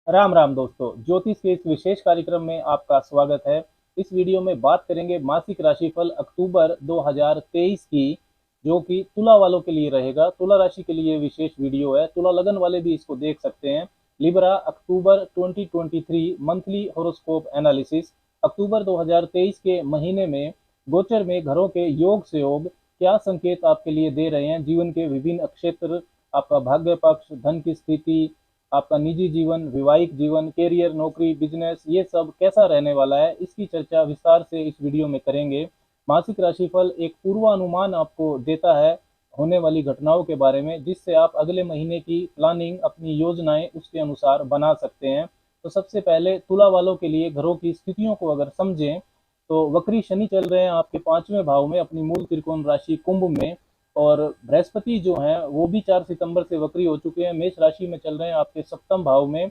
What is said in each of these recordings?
राम राम दोस्तों, ज्योतिष के इस विशेष कार्यक्रम में आपका स्वागत है। इस वीडियो में बात करेंगे मासिक राशिफल अक्टूबर 2023 की, जो कि तुला वालों के लिए रहेगा। तुला राशि के लिए विशेष वीडियो है, तुला लगन वाले भी इसको देख सकते हैं। लिब्रा अक्टूबर 2023 मंथली हॉरोस्कोप एनालिसिस। अक्टूबर 2023 के महीने में गोचर में घरों के योग से योग क्या संकेत आपके लिए दे रहे हैं। जीवन के विभिन्न क्षेत्र, आपका भाग्य पक्ष, धन की स्थिति, आपका निजी जीवन, वैवाहिक जीवन, कैरियर, नौकरी, बिजनेस, ये सब कैसा रहने वाला है, इसकी चर्चा विस्तार से इस वीडियो में करेंगे। मासिक राशिफल एक पूर्वानुमान आपको देता है होने वाली घटनाओं के बारे में, जिससे आप अगले महीने की प्लानिंग, अपनी योजनाएं उसके अनुसार बना सकते हैं। तो सबसे पहले तुला वालों के लिए घरों की स्थितियों को अगर समझें, तो वक्री शनि चल रहे हैं आपके 5वें भाव में, अपनी मूल त्रिकोण राशि कुंभ में। और बृहस्पति जो है वो भी 4 सितंबर से वक्री हो चुके हैं, मेष राशि में चल रहे हैं आपके सप्तम भाव में।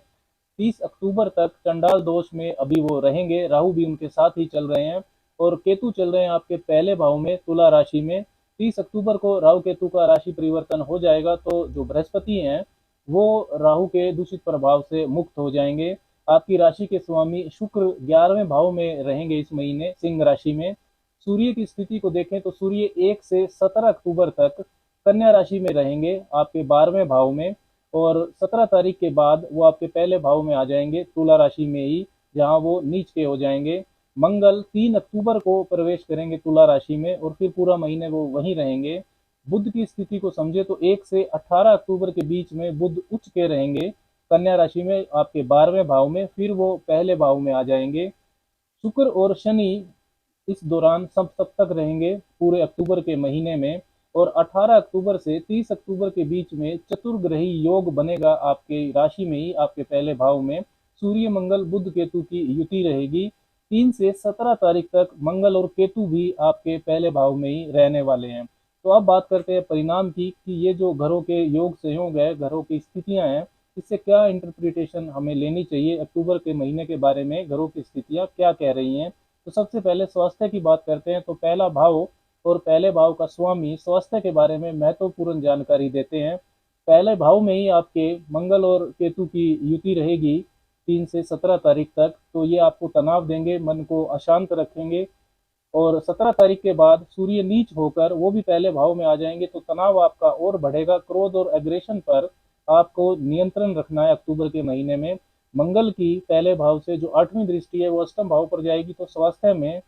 30 अक्टूबर तक चंडाल दोष में अभी वो रहेंगे, राहु भी उनके साथ ही चल रहे हैं। और केतु चल रहे हैं आपके पहले भाव में, तुला राशि में। 30 अक्टूबर को राहु केतु का राशि परिवर्तन हो जाएगा, तो जो बृहस्पति हैं वो राहु के दूषित प्रभाव से मुक्त हो जाएंगे। आपकी राशि के स्वामी शुक्र 11वें भाव में रहेंगे इस महीने, सिंह राशि में। सूर्य की स्थिति को देखें तो सूर्य 1 से 17 अक्टूबर तक कन्या राशि में रहेंगे आपके 12वें भाव में। और 17 तारीख के बाद वो आपके पहले भाव में आ जाएंगे, तुला राशि में ही, जहां वो नीच के हो जाएंगे। मंगल 3 अक्टूबर को प्रवेश करेंगे तुला राशि में, और फिर पूरा महीने वो वहीं रहेंगे। बुध की स्थिति को समझे तो 1 से 18 अक्टूबर के बीच में बुध उच्च के रहेंगे कन्या राशि में आपके 12वें भाव में, फिर वो पहले भाव में आ जाएंगे। शुक्र और शनि इस दौरान सब तक रहेंगे पूरे अक्टूबर के महीने में। और 18 अक्टूबर से 30 अक्टूबर के बीच में चतुर्ग्रही योग बनेगा आपके राशि में ही, आपके पहले भाव में। सूर्य मंगल बुध केतु की युति रहेगी। 3 से 17 तारीख तक मंगल और केतु भी आपके पहले भाव में ही रहने वाले हैं। तो अब बात करते हैं परिणाम की, कि ये जो घरों के योग संयोग है, घरों की स्थितियां हैं, इससे क्या इंटरप्रिटेशन हमें लेनी चाहिए, अक्टूबर के महीने के बारे में घरों की स्थितियां क्या कह रही हैं। तो सबसे पहले स्वास्थ्य की बात करते हैं। तो पहला भाव और पहले भाव का स्वामी स्वास्थ्य के बारे में महत्वपूर्ण जानकारी देते हैं। पहले भाव में ही आपके मंगल और केतु की युति रहेगी 3 से 17 तारीख तक, तो ये आपको तनाव देंगे, मन को अशांत रखेंगे। और 17 तारीख के बाद सूर्य नीच होकर वो भी पहले भाव में आ जाएंगे, तो तनाव आपका और बढ़ेगा। क्रोध और एग्रेशन पर आपको नियंत्रण रखना है अक्टूबर के महीने में। मंगल की पहले भाव से जो 8वीं दृष्टि है वो अष्टम भाव पर जाएगी, तो स्वास्थ्य में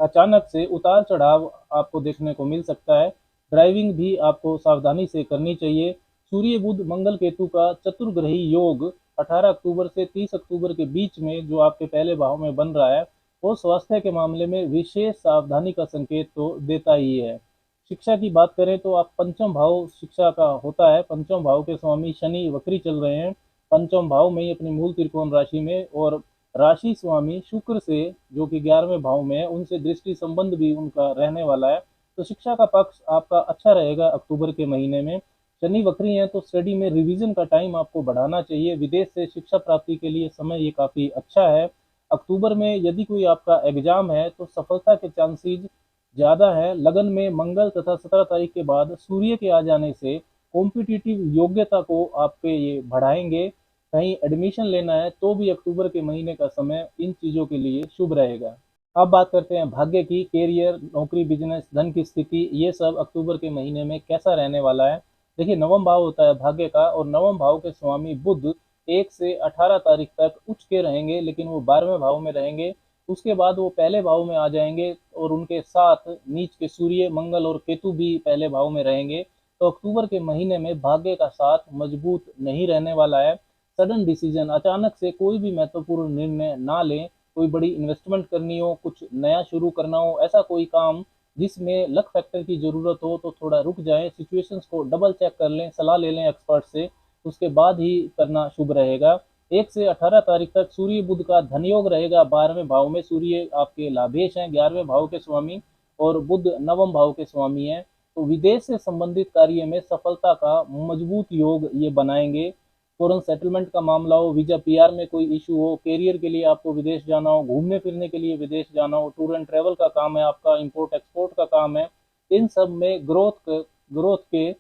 अचानक से उतार चढ़ाव आपको देखने को मिल सकता है। ड्राइविंग भी आपको सावधानी से करनी चाहिए। सूर्य बुध मंगल केतु का चतुर्ग्रही योग 18 अक्टूबर से 30 अक्टूबर के बीच में जो आपके पहले भाव में बन रहा है, वो स्वास्थ्य के मामले में विशेष सावधानी का संकेत तो देता ही है। शिक्षा की बात करें तो आप पंचम भाव शिक्षा का होता है, पंचम भाव के स्वामी शनि वक्री चल रहे हैं पंचम भाव में ही अपनी मूल त्रिकोण राशि में। और राशि स्वामी शुक्र से, जो कि 11वें भाव में है, उनसे दृष्टि संबंध भी उनका रहने वाला है। तो शिक्षा का पक्ष आपका अच्छा रहेगा अक्टूबर के महीने में। शनि वक्री हैं तो स्टडी में रिवीजन का टाइम आपको बढ़ाना चाहिए। विदेश से शिक्षा प्राप्ति के लिए समय ये काफ़ी अच्छा है। अक्टूबर में यदि कोई आपका एग्जाम है तो सफलता के चांसेस ज़्यादा है। लगन में मंगल तथा 17 तारीख के बाद सूर्य के आ जाने से कॉम्पिटिटिव योग्यता को आपके ये बढ़ाएंगे। कहीं एडमिशन लेना है तो भी अक्टूबर के महीने का समय इन चीज़ों के लिए शुभ रहेगा। अब बात करते हैं भाग्य की। कैरियर, नौकरी, बिजनेस, धन की स्थिति, ये सब अक्टूबर के महीने में कैसा रहने वाला है। देखिए, नवम भाव होता है भाग्य का, और नवम भाव के स्वामी बुध 1 से 18 तारीख तक उच्च के रहेंगे, लेकिन वो 12वें भाव में रहेंगे। उसके बाद वो पहले भाव में आ जाएंगे, और उनके साथ नीच के सूर्य, मंगल और केतु भी पहले भाव में रहेंगे। तो अक्टूबर के महीने में भाग्य का साथ मजबूत नहीं रहने वाला है। सडन डिसीजन, अचानक से कोई भी महत्वपूर्ण निर्णय ना लें। कोई बड़ी इन्वेस्टमेंट करनी हो, कुछ नया शुरू करना हो, ऐसा कोई काम जिसमें लक फैक्टर की ज़रूरत हो, तो थोड़ा रुक जाएं, सिचुएशंस को डबल चेक कर लें, सलाह ले लें एक्सपर्ट से, उसके बाद ही करना शुभ रहेगा। 1 से 18 तारीख तक सूर्य बुध का धन योग रहेगा 12वें भाव में। सूर्य आपके लाभेश हैं, 11वें भाव के स्वामी, और बुध नवम भाव के स्वामी हैं। तो विदेश से संबंधित कार्य में सफलता का मजबूत योग ये बनाएंगे। फॉरेन सेटलमेंट का मामला हो, वीजा पीआर में कोई इशू हो, कैरियर के लिए आपको विदेश जाना हो, घूमने फिरने के लिए विदेश जाना हो, टूर एंड ट्रैवल का काम है आपका, इंपोर्ट एक्सपोर्ट का काम है, इन सब में ग्रोथ के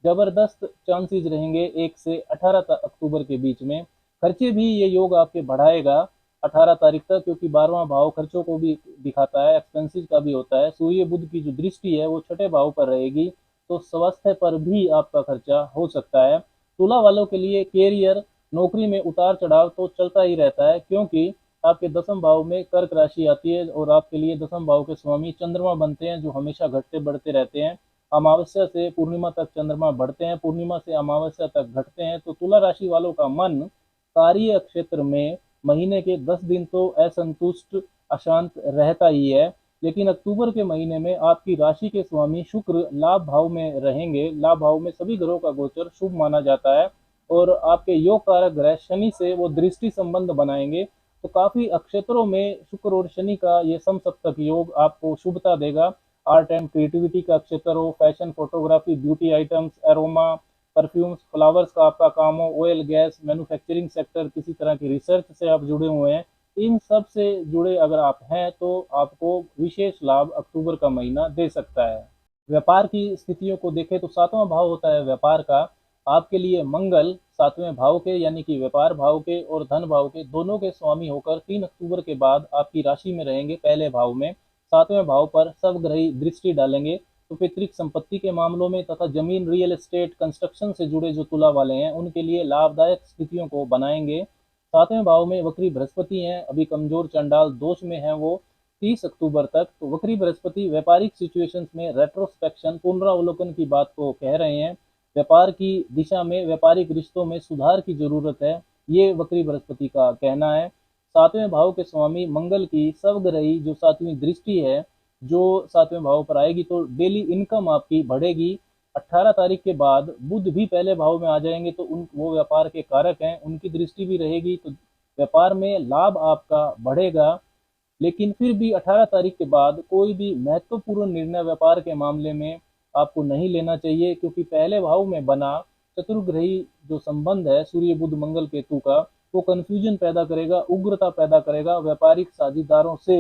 जबरदस्त चांसेस रहेंगे 1 से 18 अक्टूबर के बीच में। खर्चे भी ये योग आपके बढ़ाएगा 18 तारीख तक, क्योंकि 12वां भाव खर्चों को भी दिखाता है, एक्सपेंसेस का भी होता है। सूर्य बुध की जो दृष्टि है वो छठे भाव पर रहेगी, तो स्वास्थ्य पर भी आपका खर्चा हो सकता है। तुला वालों के लिए कैरियर, नौकरी में उतार चढ़ाव तो चलता ही रहता है, क्योंकि आपके दसम भाव में कर्क राशि आती है और आपके लिए दसम भाव के स्वामी चंद्रमा बनते हैं, जो हमेशा घटते बढ़ते रहते हैं। अमावस्या से पूर्णिमा तक चंद्रमा बढ़ते हैं, पूर्णिमा से अमावस्या तक घटते हैं। तो तुला राशि वालों का मन कार्य क्षेत्र में महीने के 10 दिन तो असंतुष्ट अशांत रहता ही है, लेकिन अक्टूबर के महीने में आपकी राशि के स्वामी शुक्र लाभ भाव में रहेंगे। लाभ भाव में सभी ग्रहों का गोचर शुभ माना जाता है, और आपके योग कारक ग्रह शनि से वो दृष्टि संबंध बनाएंगे। तो काफी अक्षेत्रों में शुक्र और शनि का ये समसप्तक योग आपको शुभता देगा। आर्ट एंड क्रिएटिविटी का क्षेत्र हो, fashion, photography, beauty items, aroma, perfumes, flowers का आपका काम हो, ऑयल गैस, मैन्युफैक्चरिंग सेक्टर, किसी तरह की रिसर्च से आप जुड़े हुए हैं, इन सब से जुड़े अगर आप हैं तो आपको विशेष लाभ अक्टूबर का महीना दे सकता है। व्यापार की स्थितियों को देखें तो सातवां भाव होता है व्यापार का। आपके लिए मंगल सातवें भाव के यानी कि व्यापार भाव के और धन भाव के दोनों के स्वामी होकर 3 अक्टूबर के बाद आपकी राशि में रहेंगे, पहले भाव में। सातवें भाव पर सब ग्रही दृष्टि डालेंगे, तो पैतृक संपत्ति के मामलों में तथा जमीन, रियल एस्टेट, कंस्ट्रक्शन से जुड़े जो तुला वाले हैं उनके लिए लाभदायक स्थितियों को बनाएंगे। सातवें भाव में वक्री बृहस्पति हैं, अभी कमजोर चंडाल दोष में हैं वो 30 अक्टूबर तक। तो वक्री बृहस्पति व्यापारिक सिचुएशंस में रेट्रोस्पेक्शन, पुनरावलोकन की बात को कह रहे हैं। व्यापार की दिशा में, व्यापारिक रिश्तों में सुधार की जरूरत है, ये वक्री बृहस्पति का कहना है। सातवें भाव के स्वामी मंगल की सवग्रही जो सातवीं दृष्टि है जो सातवें भाव पर आएगी, तो डेली इनकम आपकी बढ़ेगी। 18 तारीख के बाद बुध भी पहले भाव में आ जाएंगे, तो वो व्यापार के कारक हैं, उनकी दृष्टि भी रहेगी, तो व्यापार में लाभ आपका बढ़ेगा। लेकिन फिर भी 18 तारीख के बाद कोई भी महत्वपूर्ण निर्णय व्यापार के मामले में आपको नहीं लेना चाहिए, क्योंकि पहले भाव में बना चतुर्ग्रही जो संबंध है सूर्य बुध मंगल केतु का, वो कंफ्यूजन पैदा करेगा, उग्रता पैदा करेगा। व्यापारिक साझेदारों से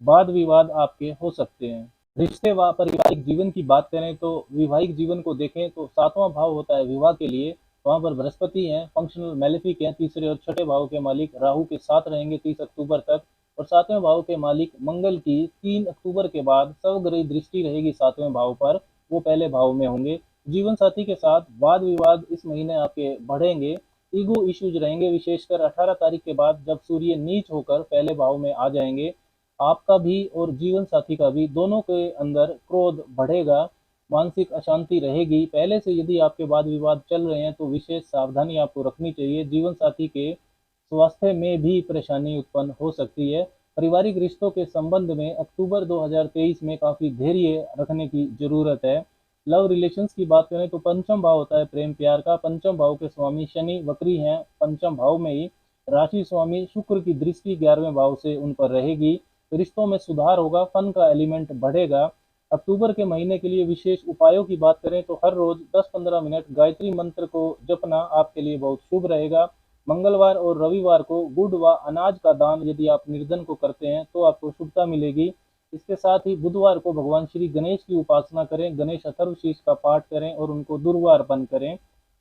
वाद विवाद आपके हो सकते हैं। रिश्ते व पारिवारिक जीवन की बात करें तो वैवाहिक जीवन को देखें तो सातवां भाव होता है विवाह के लिए, वहां पर बृहस्पति हैं, फंक्शनल मैलेफिक हैं, तीसरे और छठे भाव के मालिक राहु के साथ रहेंगे 30 अक्टूबर तक। और सातवें भाव के मालिक मंगल की 3 अक्टूबर के बाद सवग्रही दृष्टि रहेगी सातवें भाव पर, वो पहले भाव में होंगे। जीवन साथी के साथ वाद विवाद इस महीने आपके बढ़ेंगे, ईगो इश्यूज रहेंगे, विशेषकर 18 तारीख के बाद जब सूर्य नीच होकर पहले भाव में आ जाएंगे। आपका भी और जीवन साथी का भी दोनों के अंदर क्रोध बढ़ेगा, मानसिक अशांति रहेगी। पहले से यदि आपके वाद विवाद चल रहे हैं तो विशेष सावधानी आपको रखनी चाहिए। जीवन साथी के स्वास्थ्य में भी परेशानी उत्पन्न हो सकती है। पारिवारिक रिश्तों के संबंध में अक्टूबर 2023 में काफी धैर्य रखने की जरूरत है। लव रिलेशंस की बात करें तो पंचम भाव होता है प्रेम प्यार का, पंचम भाव के स्वामी शनि वक्री हैं, पंचम भाव में ही राशि स्वामी शुक्र की दृष्टि 11वें भाव से उन पर रहेगी। रिश्तों में सुधार होगा, फन का एलिमेंट बढ़ेगा। अक्टूबर के महीने के लिए विशेष उपायों की बात करें तो हर रोज 10-15 मिनट गायत्री मंत्र को जपना आपके लिए बहुत शुभ रहेगा। मंगलवार और रविवार को गुड़ व अनाज का दान यदि आप निर्धन को करते हैं तो आपको शुभता मिलेगी। इसके साथ ही बुधवार को भगवान श्री गणेश की उपासना करें, गणेश अथर्वशीष का पाठ करें और उनको दुर्वा अर्पण करें।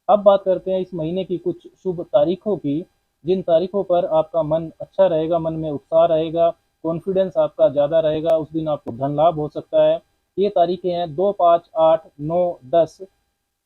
अब बात करते हैं इस महीने की कुछ शुभ तारीखों की, जिन तारीखों पर आपका मन अच्छा रहेगा, मन में उत्साह रहेगा, कॉन्फिडेंस आपका ज़्यादा रहेगा, उस दिन आपको धन लाभ हो सकता है। ये तारीखें हैं 2, 5, 8, 9, 10,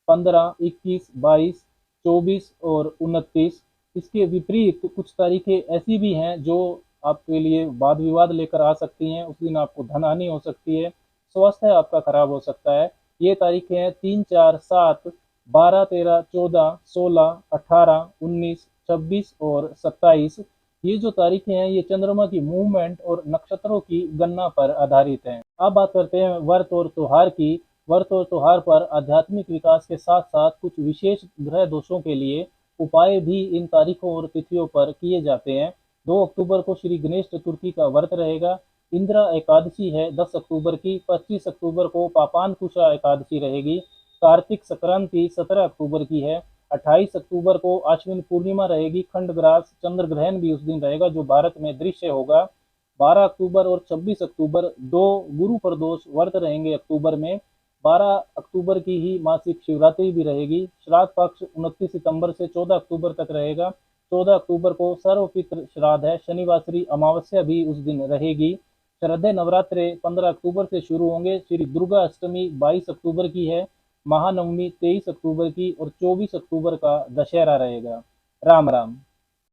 15, 21, 22, 24 और 29। इसके विपरीत कुछ तारीखें ऐसी भी हैं जो आपके लिए वाद विवाद लेकर आ सकती हैं, उस दिन आपको धन हानि हो सकती है, स्वास्थ्य आपका खराब हो सकता है। ये तारीखें हैं 3, 4, 7, 12, 13, 14, 16, 18, 19, 26 और 27। ये जो तारीखें हैं ये चंद्रमा की मूवमेंट और नक्षत्रों की गणना पर आधारित हैं। अब बात करते हैं व्रत और त्योहार की। व्रत और त्योहार पर आध्यात्मिक विकास के साथ साथ कुछ विशेष ग्रह दोषों के लिए उपाय भी इन तारीखों और तिथियों पर किए जाते हैं। 2 अक्टूबर को श्री गणेश चतुर्थी का व्रत रहेगा। इंदिरा एकादशी है 10 अक्टूबर की। 25 अक्टूबर को पापानकुशा एकादशी रहेगी। कार्तिक संक्रांति 17 अक्टूबर की है। 28 अक्टूबर को आश्विन पूर्णिमा रहेगी। खंडग्रास चंद्र ग्रहण भी उस दिन रहेगा जो भारत में दृश्य होगा। 12 अक्टूबर और 26 अक्टूबर 2 गुरु प्रदोष व्रत रहेंगे अक्टूबर में। 12 अक्टूबर की ही मासिक शिवरात्रि भी रहेगी। श्राद्ध पक्ष 29 सितंबर से 14 अक्टूबर तक रहेगा। 14 अक्टूबर को सर्वपितृ श्राद्ध है, शनिवासरी अमावस्या भी उस दिन रहेगी। श्रद्धे नवरात्रे 15 अक्टूबर से शुरू होंगे। श्री दुर्गा अष्टमी 22 अक्टूबर की है, महानवमी 23 अक्टूबर की और 24 अक्टूबर का दशहरा रहेगा। राम राम।